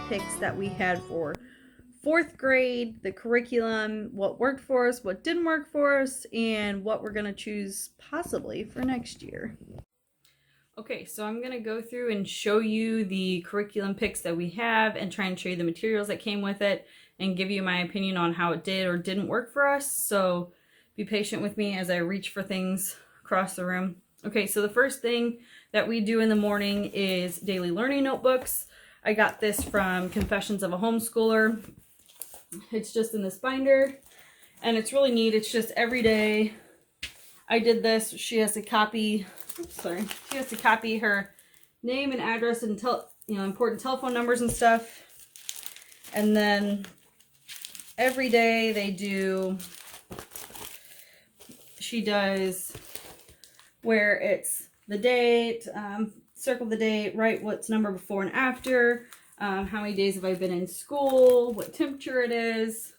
picks that we had for 4th grade, the curriculum, what worked for us, what didn't work for us, and what we're going to choose possibly for next year. Okay, so I'm going to go through and show you the curriculum picks that we have and try and show you the materials that came with it and give you my opinion on how it did or didn't work for us. So be patient with me as I reach for things across the room. Okay, so the first thing that we do in the morning is daily learning notebooks. I got this from Confessions of a Homeschooler. It's just in this binder, and it's really neat. It's just every day. I did this. She has to copy. She has to copy her name and address and important telephone numbers and stuff. And then every day they do. She does where it's the date, circle the date, write what's number before and after, how many days have I been in school, what temperature it is,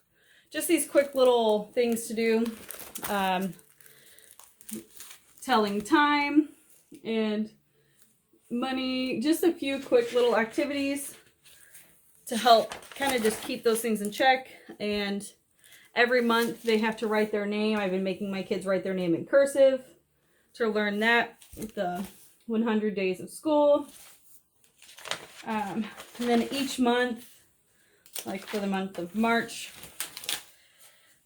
just these quick little things to do, telling time and money, just a few quick little activities to help kind of just keep those things in check. And every month they have to write their name. I've been making my kids write their name in cursive to learn that with the 100 days of school. And then each month, like for the month of March,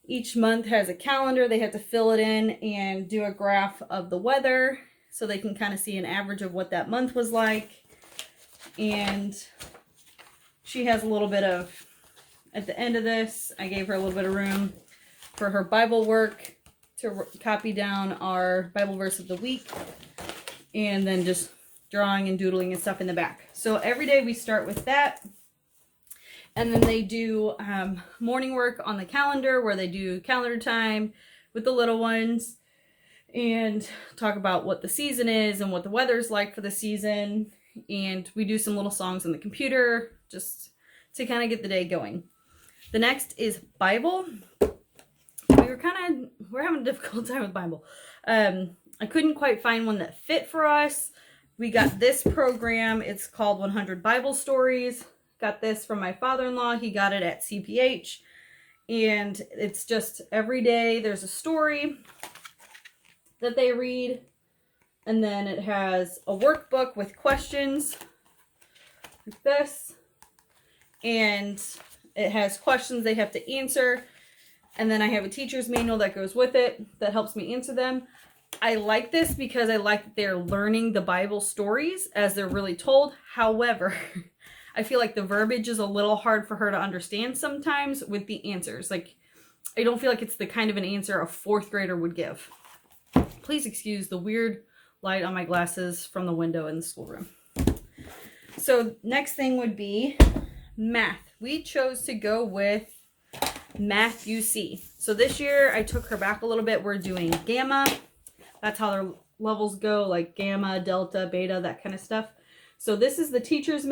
each month has a calendar. They have to fill it in and do a graph of the weather so they can kind of see an average of what that month was like. And she has a little bit of, at the end of this, I gave her a little bit of room for her Bible work to copy down our Bible verse of the week, and then just drawing and doodling and stuff in the back. So every day we start with that. And then they do morning work on the calendar where they do calendar time with the little ones and talk about what the season is and what the weather's like for the season. And we do some little songs on the computer just to kind of get the day going. The next is Bible. We're having a difficult time with Bible. I couldn't quite find one that fit for us. We got this program. It's called 100 Bible Stories. Got this from my father-in-law. He got it at CPH. And it's just every day there's a story that they read. And then it has a workbook with questions like this. And it has questions they have to answer. And then I have a teacher's manual that goes with it that helps me answer them. I like this because I like that they're learning the Bible stories as they're really told. However, I feel like the verbiage is a little hard for her to understand sometimes with the answers. Like, I don't feel like it's the kind of an answer a 4th grader would give. Please excuse the weird light on my glasses from the window in the schoolroom. So next thing would be math. We chose to go with Math UC. So this year I took her back a little bit. We're doing Gamma. That's how their levels go, like Gamma, Delta, Beta, that kind of stuff. So this is the teacher's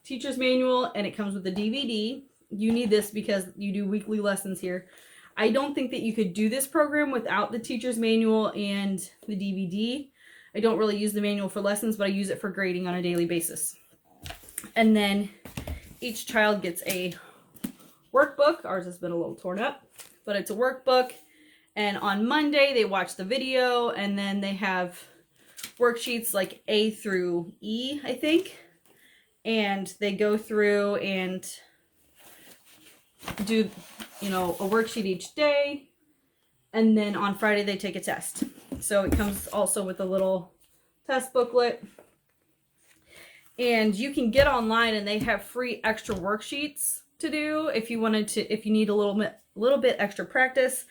teacher's manual, and it comes with a DVD. You need this because you do weekly lessons here. I don't think that you could do this program without the teacher's manual and the DVD. I don't really use the manual for lessons, but I use it for grading on a daily basis. And then each child gets a workbook. Ours has been a little torn up, but it's a workbook. And on Monday, they watch the video, and then they have worksheets like A through E, I think. And they go through and do, a worksheet each day. And then on Friday, they take a test. So it comes also with a little test booklet. And you can get online, and they have free extra worksheets to do if you need a little bit extra practice.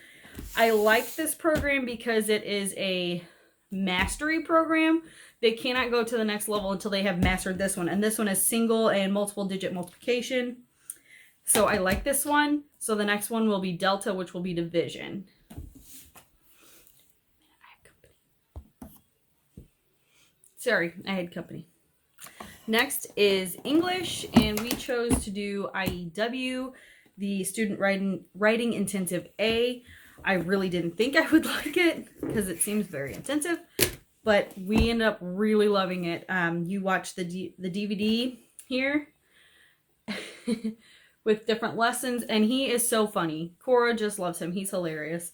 I like this program because it is a mastery program. They cannot go to the next level until they have mastered this one. And this one is single and multiple digit multiplication. So I like this one. So the next one will be Delta, which will be division. Sorry, I had company. Next is English, and we chose to do IEW, the Student Writing Intensive A. I really didn't think I would like it because it seems very intensive, but we ended up really loving it. You watch the DVD here with different lessons, and he is so funny. Cora just loves him. He's hilarious.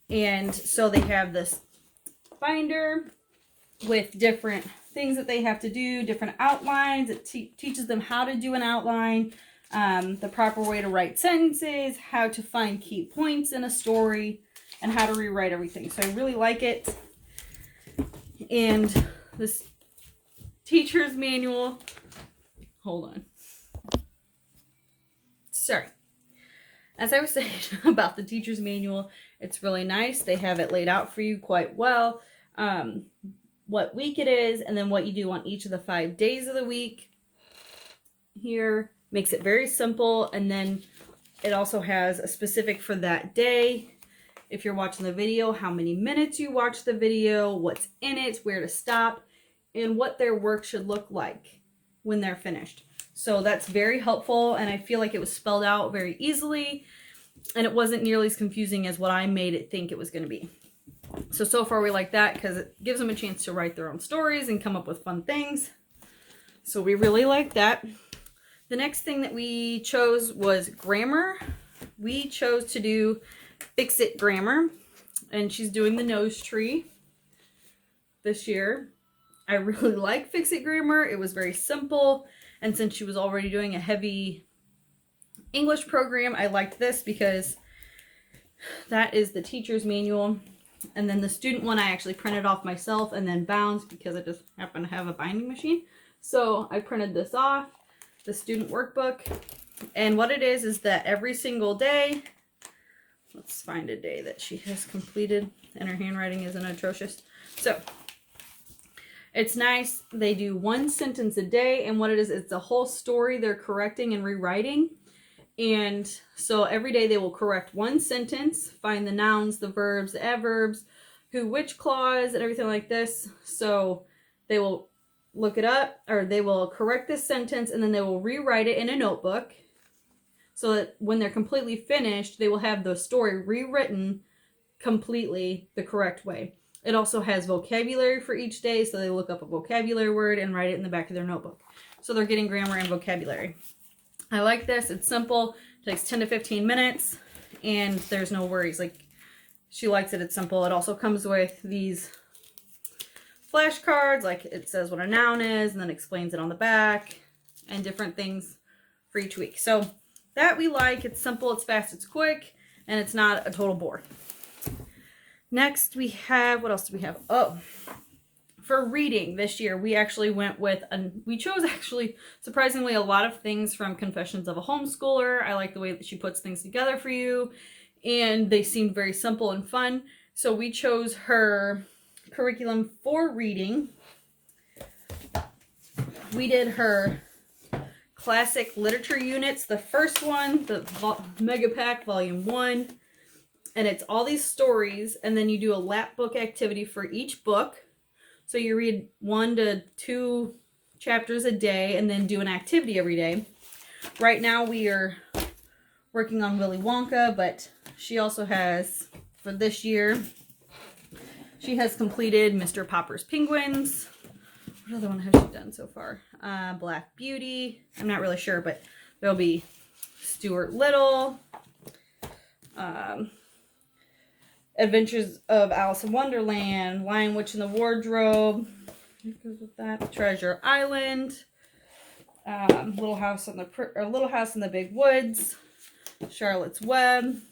And so they have this binder with different things that they have to do, different outlines. It teaches them how to do an outline, the proper way to write sentences, how to find key points in a story, and how to rewrite everything. So I really like it. And this teacher's manual, hold on. Sorry. As I was saying about the teacher's manual, it's really nice. They have it laid out for you quite well. What week it is, and then what you do on each of the 5 days of the week. Here makes it very simple, and then it also has a specific for that day. If you're watching the video, how many minutes you watch the video, what's in it, where to stop, and what their work should look like when they're finished. So that's very helpful, and I feel like it was spelled out very easily, and it wasn't nearly as confusing as what I made it think it was going to be. So far we like that because it gives them a chance to write their own stories and come up with fun things. So we really like that. The next thing that we chose was grammar. We chose to do Fix-It Grammar, and she's doing the nose tree this year. I really like Fix-It Grammar. It was very simple, and since she was already doing a heavy English program, I liked this because that is the teacher's manual. And then the student one I actually printed off myself and then bound because I just happen to have a binding machine. So I printed this off, the student workbook. And what it is that every single day, let's find a day that she has completed, and her handwriting isn't atrocious. So it's nice. They do 1 sentence a day, and what it is, it's a whole story they're correcting and rewriting. And so every day they will correct 1 sentence, find the nouns, the verbs, the adverbs, who, which clause, and everything like this. So they will look it up, or they will correct this sentence, and then they will rewrite it in a notebook so that when they're completely finished, they will have the story rewritten completely the correct way. It also has vocabulary for each day, so they look up a vocabulary word and write it in the back of their notebook. So they're getting grammar and vocabulary. I like this. It's simple. It takes 10 to 15 minutes, and there's no worries. Like, she likes it. It's simple. It also comes with these flashcards. Like, it says what a noun is, and then explains it on the back, and different things for each week. So that we like. It's simple. It's fast. It's quick, and it's not a total bore. Next, we have, what else do we have? Oh, for reading this year, we actually went with, we chose actually, surprisingly, a lot of things from Confessions of a Homeschooler. I like the way that she puts things together for you, and they seemed very simple and fun. So we chose her curriculum for reading. We did her classic literature units. The first one, the Mega Pack Volume 1, and it's all these stories, and then you do a lap book activity for each book. So you read 1 to 2 chapters a day and then do an activity every day. Right now we are working on Willy Wonka, but she also has, for this year, she has completed Mr. Popper's Penguins. What other one has she done so far? Black Beauty. I'm not really sure, but there'll be Stuart Little. Adventures of Alice in Wonderland, Lion, Witch, and the Wardrobe, Treasure Island, Little House in the Big Woods, Charlotte's Web,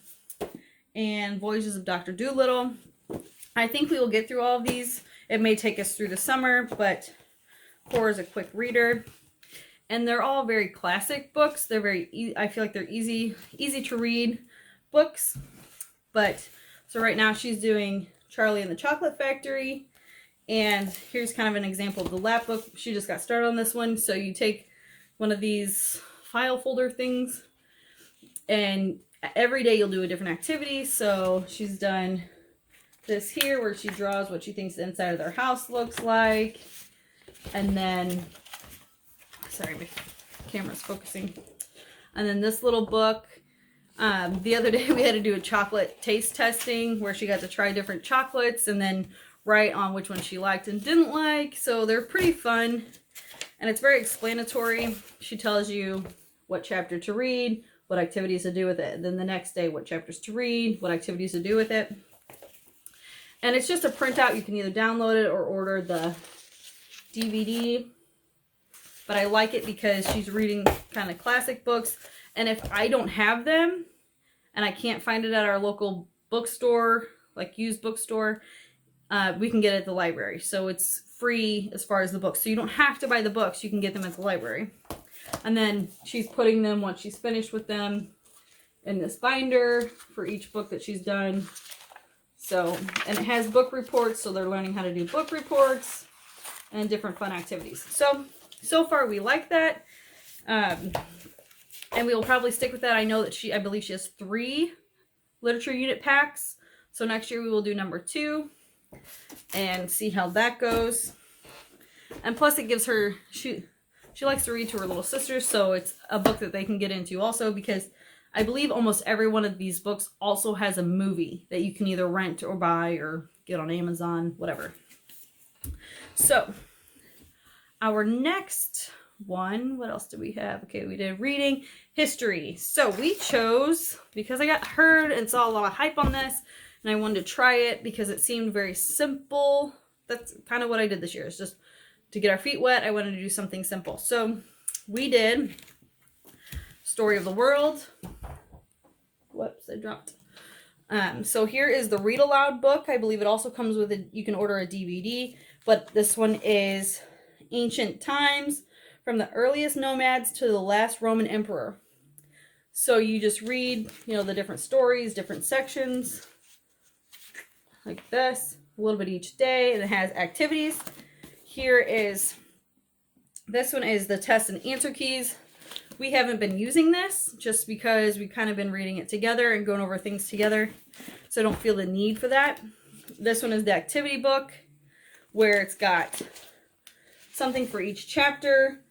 and Voyages of Dr. Dolittle. I think we will get through all of these. It may take us through the summer, but Cora's a quick reader, and they're all very classic books. They're very, I feel like they're easy to read books, but. So right now she's doing Charlie and the Chocolate Factory, and here's kind of an example of the lap book. She just got started on this one. So you take one of these file folder things, and every day you'll do a different activity. So she's done this here where she draws what she thinks the inside of their house looks like. And then, sorry, my camera's focusing. And then this little book. The other day we had to do a chocolate taste testing where she got to try different chocolates and then write on which one she liked and didn't like. So they're pretty fun. And it's very explanatory. She tells you what chapter to read, what activities to do with it. And then the next day, what chapters to read, what activities to do with it. And it's just a printout. You can either download it or order the DVD. But I like it because she's reading kind of classic books. And if I don't have them and I can't find it at our local bookstore, like used bookstore, we can get it at the library. So it's free as far as the books. So you don't have to buy the books. You can get them at the library. And then she's putting them, once she's finished with them, in this binder for each book that she's done. So, and it has book reports. So they're learning how to do book reports and different fun activities. So far we like that. And we will probably stick with that. I know that I believe she has 3 literature unit packs. So next year we will do number 2 and see how that goes. And plus it gives her, she likes to read to her little sisters, so it's a book that they can get into also, because I believe almost every one of these books also has a movie that you can either rent or buy or get on Amazon, whatever. So our next one, what else do we have? Okay, we did reading, history. So we chose, because I got heard and saw a lot of hype on this, and I wanted to try it because it seemed very simple. That's kind of what I did this year. It's just to get our feet wet. I wanted to do something simple. So we did Story of the World. Whoops, I dropped. So here is the read aloud book. I believe it also comes with you can order a DVD, but this one is Ancient Times, from the earliest nomads to the last Roman emperor. So you just read, the different stories, different sections, like this, a little bit each day, and it has activities. This one is the test and answer keys. We haven't been using this just because we've kind of been reading it together and going over things together, so I don't feel the need for that. This one is the activity book, where it's got something for each chapter.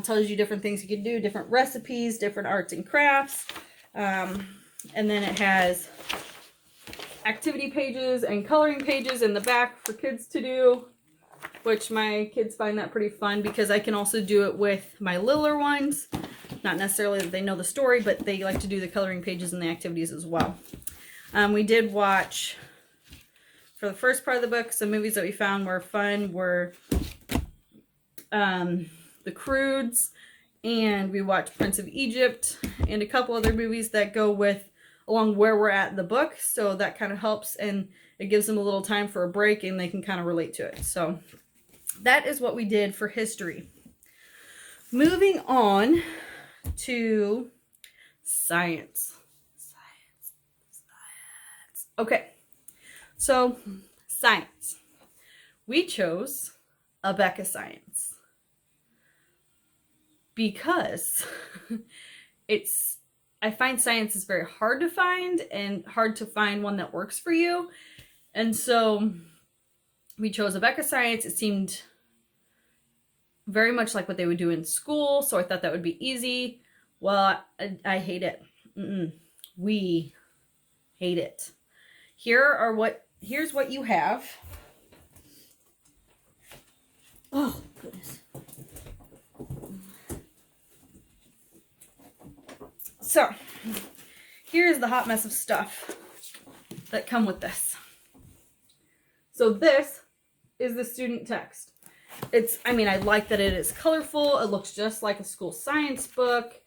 Tells you different things you can do, different recipes, different arts and crafts. And then it has activity pages and coloring pages in the back for kids to do, which my kids find that pretty fun because I can also do it with my littler ones. Not necessarily that they know the story, but they like to do the coloring pages and the activities as well. We did watch, for the first part of the book, some movies that we found were fun were The Croods, and we watched Prince of Egypt, and a couple other movies that go along where we're at in the book, so that kind of helps, and it gives them a little time for a break, and they can kind of relate to it. So that is what we did for history. Moving on to science. Okay, so science. We chose Abeka Science because I find science is very hard to find and hard to find one that works for you. And so we chose Abeka Science. It seemed very much like what they would do in school, so I thought that would be easy. Well, I hate it. We hate it. Here's what you have. Oh, goodness. So, here's the hot mess of stuff that come with this. So this is the student text. I like that it is colorful. It looks just like a school science book.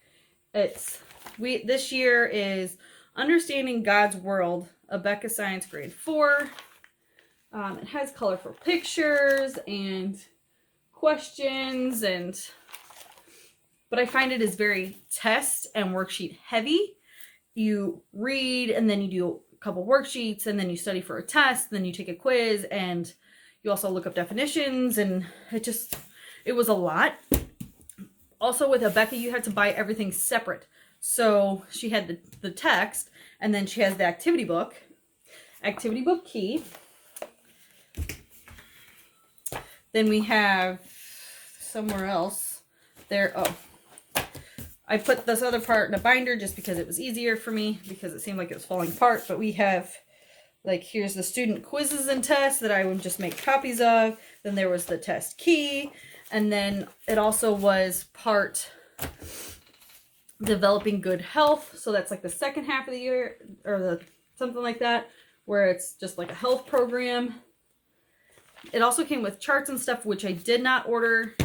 This year is Understanding God's World, Abeka Science Grade 4. It has colorful pictures and questions, but I find it is very test and worksheet heavy. You read and then you do a couple worksheets and then you study for a test, then you take a quiz, and you also look up definitions, and it was a lot. Also with Abeka, you had to buy everything separate. So she had the text, and then she has the activity book key. Then we have somewhere else there. Oh, I put this other part in a binder just because it was easier for me, because it seemed like it was falling apart. But we have, here's the student quizzes and tests that I would just make copies of. Then there was the test key. And then it also was part developing good health. So that's like the second half of the year, or something like that, where it's just like a health program. It also came with charts and stuff, which I did not order.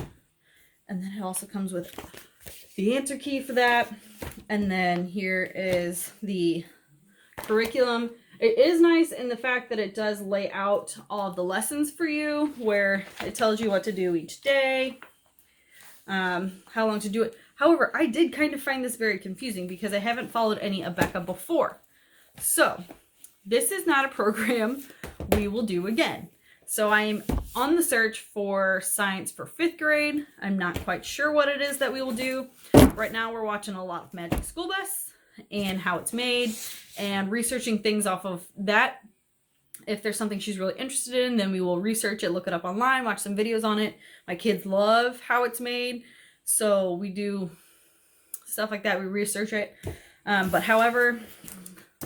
And then it also comes with the answer key for that. And then here is the curriculum. It is nice in the fact that it does lay out all of the lessons for you, where it tells you what to do each day, how long to do it. However, I did kind of find this very confusing because I haven't followed any Abeka before. So this is not a program we will do again. So I'm on the search for science for 5th grade. I'm not quite sure what it is that we will do. Right now we're watching a lot of Magic School Bus and how it's made and researching things off of that. If there's something she's really interested in, then we will research it, look it up online, watch some videos on it. My kids love how it's made, so we do stuff like that. We research it. But however,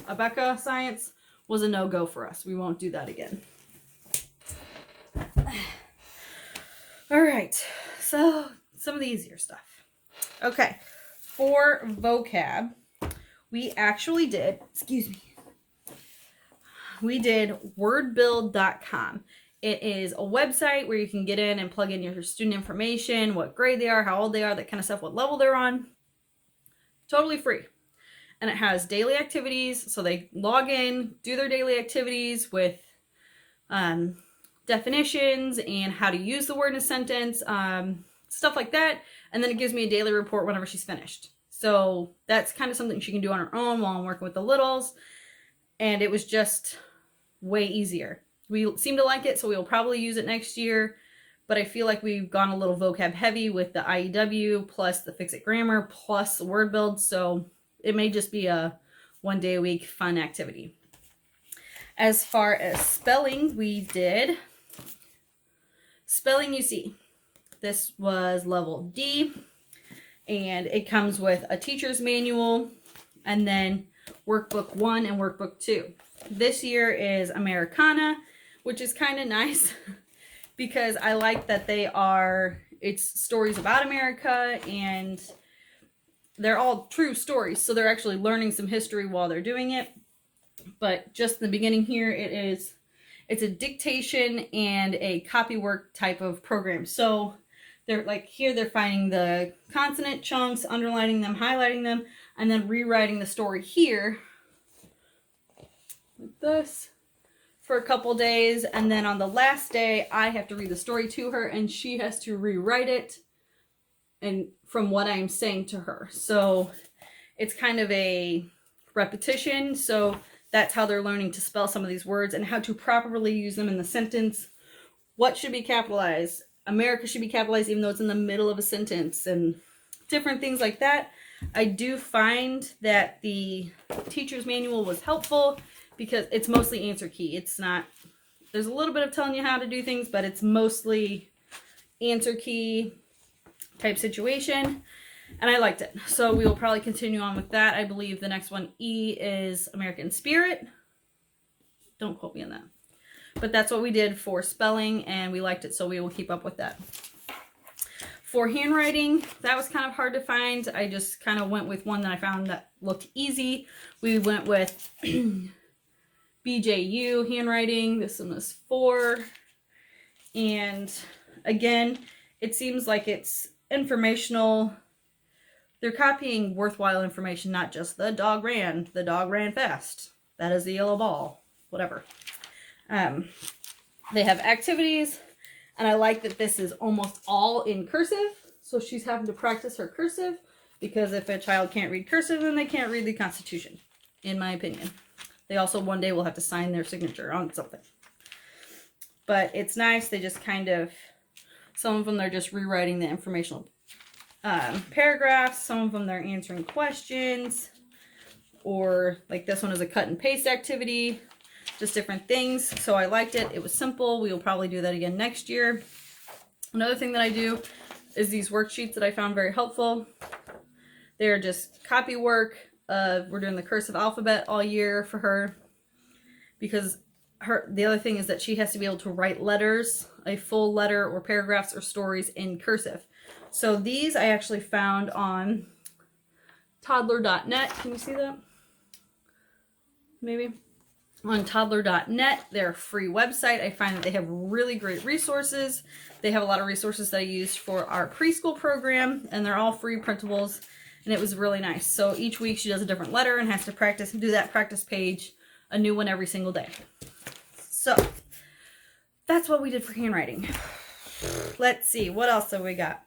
Abeka science was a no-go for us. We won't do that again. All right, so some of the easier stuff. Okay, for vocab, we actually did, we did wordbuild.com. It is a website where you can get in and plug in your student information, what grade they are, how old they are, that kind of stuff, what level they're on. Totally free. And it has daily activities, so they log in, do their daily activities with definitions and how to use the word in a sentence, stuff like that. And then it gives me a daily report whenever she's finished. So that's kind of something she can do on her own while I'm working with the littles. And it was just way easier. We seem to like it, so we will probably use it next year. But I feel like we've gone a little vocab heavy with the IEW plus the Fix It Grammar plus the word build. So it may just be a 1 day a week fun activity. As far as spelling, we did Spelling UC. This was level D. And it comes with a teacher's manual and then workbook 1 and workbook 2. This year is Americana, which is kind of nice because I like that it's stories about America and they're all true stories. So they're actually learning some history while they're doing it. But just in the beginning here, it's a dictation and a copy work type of program. So they're like here, they're finding the consonant chunks, underlining them, highlighting them, and then rewriting the story here like this for a couple days. And then on the last day, I have to read the story to her and she has to rewrite it and from what I'm saying to her. So it's kind of a repetition. So that's how they're learning to spell some of these words and how to properly use them in the sentence. What should be capitalized? America should be capitalized even though it's in the middle of a sentence and different things like that. I do find that the teacher's manual was helpful because it's mostly answer key. It's not, there's a little bit of telling you how to do things, but it's mostly answer key type situation. And I liked it. So we will probably continue on with that. I believe the next one, E, is American Spirit. Don't quote me on that. But that's what we did for spelling, and we liked it, so we will keep up with that. For handwriting, that was kind of hard to find. I just kind of went with one that I found that looked easy. We went with BJU handwriting. This one was 4. And again, it seems like it's informational. They're copying worthwhile information, not just the dog ran fast. That is the yellow ball, whatever. They have activities, and I like that this is almost all in cursive. So she's having to practice her cursive because if a child can't read cursive, then they can't read the Constitution, in my opinion. They also one day will have to sign their signature on something. But it's nice. They just kind of, some of them they're just rewriting the informational paragraphs. Some of them they're answering questions, or like this one is a cut and paste activity. Just different things. So I liked it. It was simple. We will probably do that again next year. Another thing that I do is these worksheets that I found very helpful. They're just copy work. We're doing the cursive alphabet all year for her because the other thing is that she has to be able to write letters, a full letter or paragraphs or stories in cursive. So these I actually found on toddler.net. Can you see that? Maybe. On toddler.net, they're a free website. I find that they have really great resources. They have a lot of resources that I used for our preschool program, and they're all free printables, and it was really nice. So each week she does a different letter and has to practice and do that practice page, a new one every single day. So that's what we did for handwriting. Let's see, what else have we got?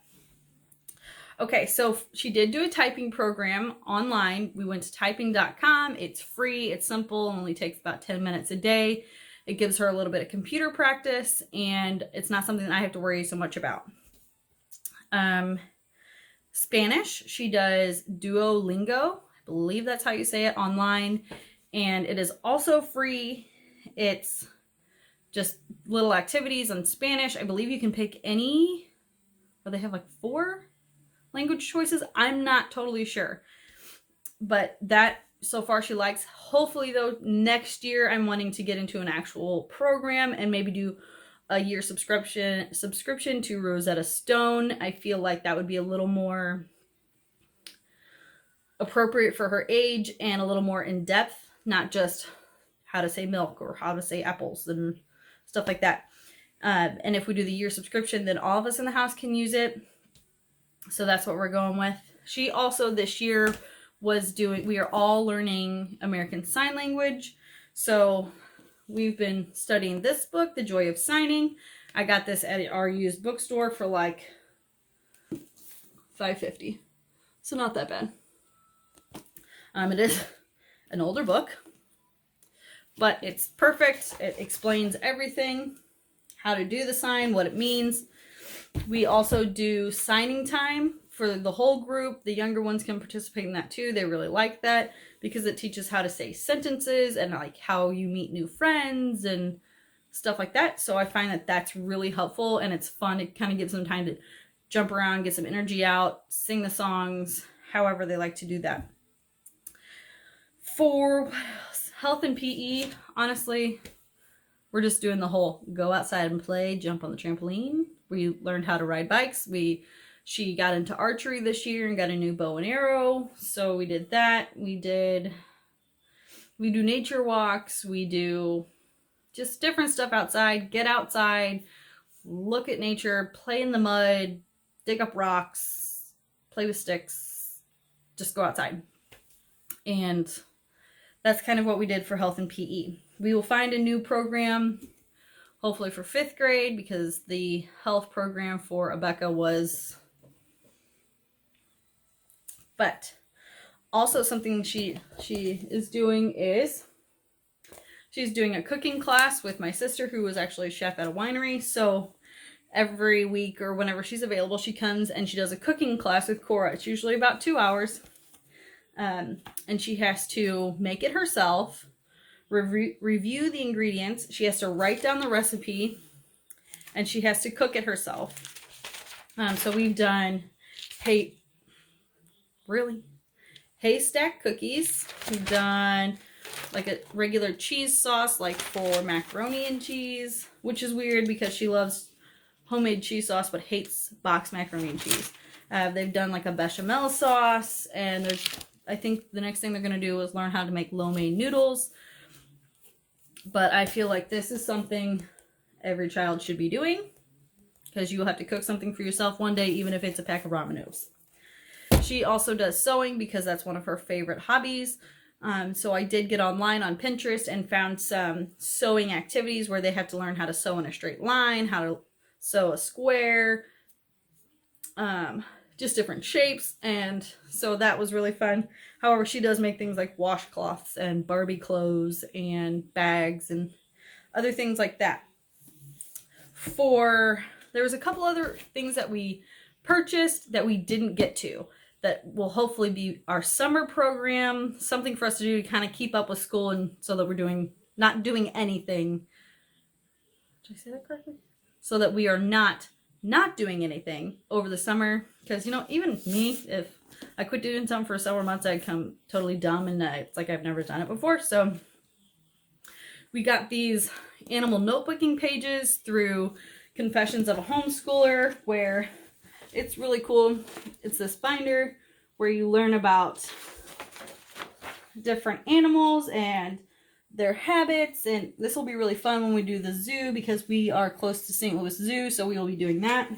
Okay, so she did do a typing program online. We went to typing.com. It's free, it's simple, only takes about 10 minutes a day. It gives her a little bit of computer practice, and it's not something that I have to worry so much about. Spanish, she does Duolingo. I believe that's how you say it, online. And it is also free. It's just little activities on Spanish. I believe you can pick any, or they have like 4 language choices. I'm not totally sure, but that so far she likes. Hopefully though, next year I'm wanting to get into an actual program and maybe do a year subscription to Rosetta Stone. I feel like that would be a little more appropriate for her age and a little more in depth, not just how to say milk or how to say apples and stuff like that. And if we do the year subscription, then all of us in the house can use it. So that's what we're going with. She also this year was doing, we are all learning American Sign Language. So we've been studying this book, The Joy of Signing. I got this at our used bookstore for like $5.50. So not that bad. It is an older book, but it's perfect. It explains everything, how to do the sign, what it means. We also do signing time for the whole group. The younger ones can participate in that too. They really like that because it teaches how to say sentences and like how you meet new friends and stuff like that. So I find that that's really helpful and it's fun. It kind of gives them time to jump around, get some energy out, sing the songs, however they like to do that. For what else? Health and PE, honestly, we're just doing the whole go outside and play, jump on the trampoline. We learned how to ride bikes. She got into archery this year and got a new bow and arrow. So we did that. We do nature walks. We do just different stuff outside. Get outside, look at nature, play in the mud, dig up rocks, play with sticks, just go outside. And that's kind of what we did for health and PE. We will find a new program, hopefully for 5th grade, because the health program for Abeka was... But also something she is doing is she's doing a cooking class with my sister, who was actually a chef at a winery. So every week or whenever she's available, she comes and she does a cooking class with Cora. It's usually about 2 hours. And she has to make it herself, review the ingredients. She has to write down the recipe, and she has to cook it herself. So we've done haystack cookies. We've done like a regular cheese sauce, like for macaroni and cheese, which is weird because she loves homemade cheese sauce but hates boxed macaroni and cheese. They've done like a bechamel sauce, and I think the next thing they're going to do is learn how to make lo mein noodles. But I feel like this is something every child should be doing, because you will have to cook something for yourself one day, even if it's a pack of ramen noodles. She also does sewing because that's one of her favorite hobbies. So I did get online on Pinterest and found some sewing activities where they have to learn how to sew in a straight line, how to sew a square, just different shapes. And so that was really fun. However, she does make things like washcloths and Barbie clothes and bags and other things like that. There was a couple other things that we purchased that we didn't get to, that will hopefully be our summer program, something for us to do to kind of keep up with school, and so that we're not doing anything. Did I say that correctly? So that we are not doing anything over the summer, because, you know, even me, if I quit doing something for several months, I'd come totally dumb, and it's like I've never done it before. So We got these animal notebooking pages through Confessions of a Homeschooler, where it's really cool. It's this binder where you learn about different animals and their habits, and this will be really fun when we do the zoo, because we are close to St. Louis Zoo, so we will be doing that.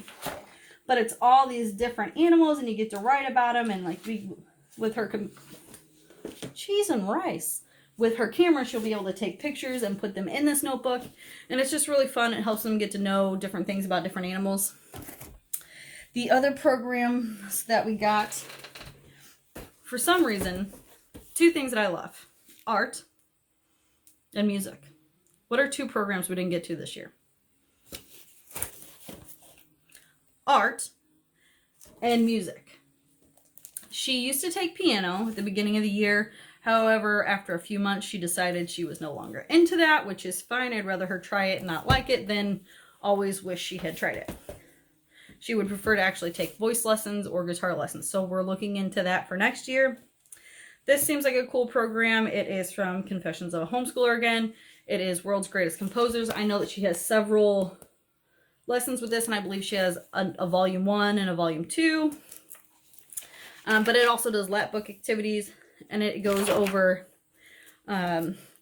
But it's all these different animals, and you get to write about them, and like with her cheese and rice. With her camera, she'll be able to take pictures and put them in this notebook, and it's just really fun. It helps them get to know different things about different animals. The other programs that we got, for some reason, two things that I love: art and music. What are two programs we didn't get to this year? Art and music. She used to take piano at the beginning of the year. However, after a few months, she decided she was no longer into that, which is fine. I'd rather her try it and not like it than always wish she had tried it. She would prefer to actually take voice lessons or guitar lessons. So we're looking into that for next year. This seems like a cool program. It is from Confessions of a Homeschooler again. It is World's Greatest Composers. I know that she has several lessons with this, and I believe she has a volume 1 and a volume 2. But it also does lap book activities, and it goes over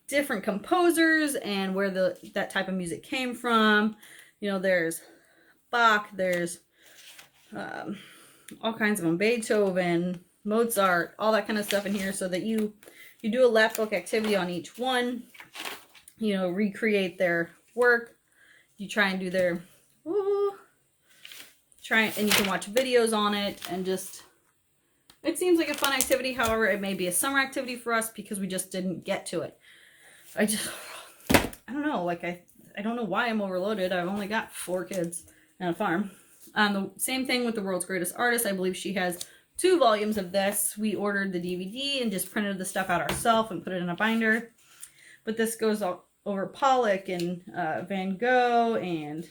different composers and where that type of music came from. You know, there's Bach, there's all kinds of them, Beethoven, Mozart, all that kind of stuff in here, so that you do a lap book activity on each one. You know, recreate their work. You try and do their and you can watch videos on it, and just, it seems like a fun activity. However, it may be a summer activity for us because we just didn't get to it. I don't know, like I don't know why I'm overloaded. I've only got 4 kids and a farm. The same thing with the World's Greatest Artists. I believe she has 2 volumes of this. We ordered the DVD and just printed the stuff out ourselves and put it in a binder. But this goes over Pollock and Van Gogh and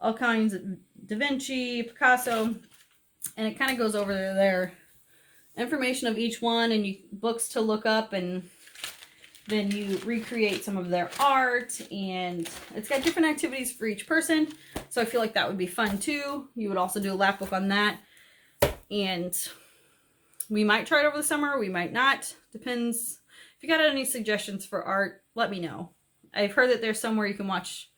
all kinds of Da Vinci, Picasso, and it kind of goes over their information of each one, and books to look up, and then you recreate some of their art, and it's got different activities for each person. So I feel like that would be fun too. You would also do a lap book on that. And we might try it over the summer, we might not. Depends. If you got any suggestions for art, let me know. I've heard that there's somewhere you can watch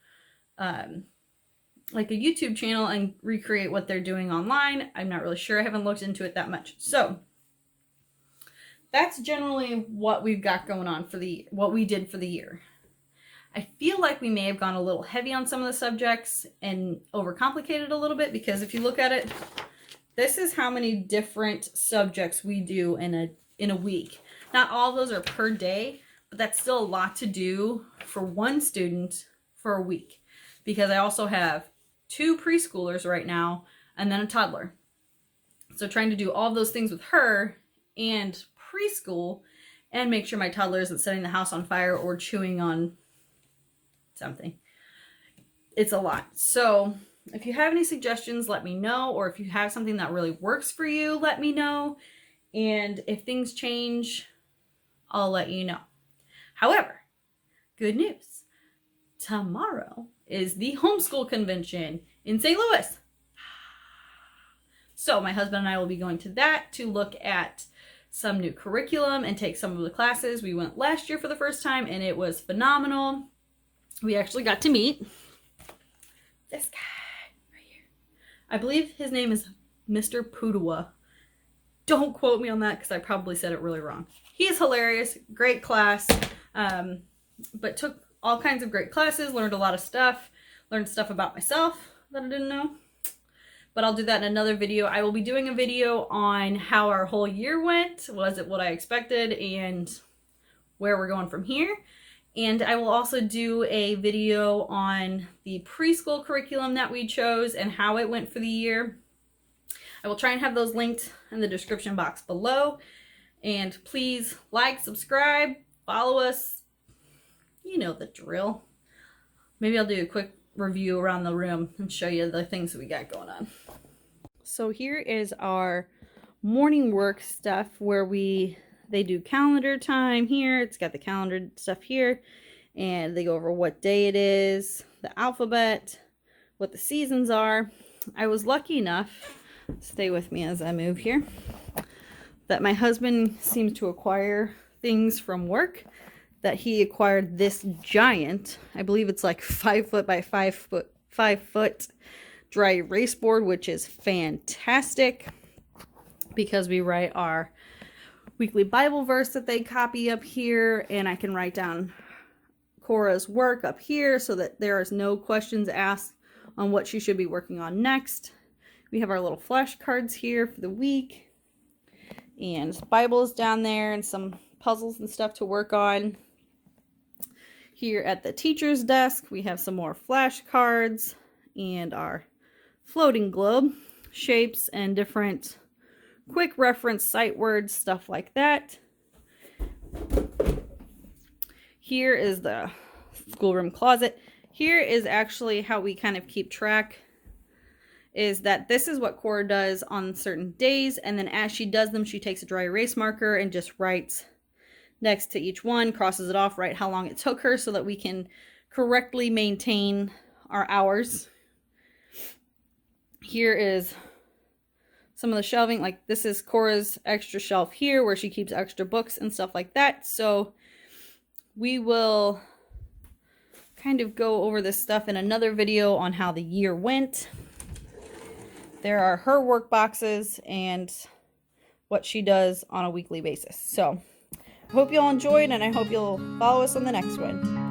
like a YouTube channel and recreate what they're doing online. I'm not really sure. I haven't looked into it that much. So that's generally what we've got going on for what we did for the year. I feel like we may have gone a little heavy on some of the subjects and overcomplicated a little bit, because if you look at it, this is how many different subjects we do in a week. Not all of those are per day, but that's still a lot to do for one student for a week, because I also have 2 preschoolers right now and then a toddler. So trying to do all of those things with her and preschool, and make sure my toddler isn't setting the house on fire or chewing on something. It's a lot. So if you have any suggestions, let me know. Or if you have something that really works for you, let me know. And if things change, I'll let you know. However, good news. Tomorrow is the Homeschool Convention in St. Louis. So my husband and I will be going to that to look at some new curriculum and take some of the classes. We went last year for the first time, and it was phenomenal. We actually got to meet this guy right here. I believe his name is Mr. Pudua. Don't quote me on that, because I probably said it really wrong. He is hilarious, great class, but took all kinds of great classes, learned a lot of stuff, learned stuff about myself that I didn't know. But I'll do that in another video. I will be doing a video on how our whole year went. Was it what I expected, and where we're going from here. And I will also do a video on the preschool curriculum that we chose and how it went for the year. I will try and have those linked in the description box below. And please like, subscribe, follow us. You know the drill. Maybe I'll do a quick review around the room and show you the things that we got going on. So here is our morning work stuff where they do calendar time here. It's got the calendar stuff here. and they go over what day it is, the alphabet, what the seasons are. I was lucky enough, stay with me as I move here, that my husband seems to acquire things from work, that he acquired this giant, I believe it's like 5 foot by 5 foot dry erase board, which is fantastic because we write our weekly Bible verse that they copy up here, and I can write down Cora's work up here so that there is no questions asked on what she should be working on next. We have our little flashcards here for the week, and Bible is down there and some puzzles and stuff to work on. Here at the teacher's desk, we have some more flashcards and our floating globe, shapes and different quick reference sight words, stuff like that. Here is the schoolroom closet. Here is actually how we kind of keep track, is that this is what Cora does on certain days, and then as she does them, she takes a dry erase marker and just writes next to each one, crosses it off, write how long it took her so that we can correctly maintain our hours. Here is some of the shelving, like this is Cora's extra shelf here where she keeps extra books and stuff like that. So we will kind of go over this stuff in another video on how the year went. There are her work boxes and what she does on a weekly basis. So I hope you all enjoyed, and I hope you'll follow us on the next one.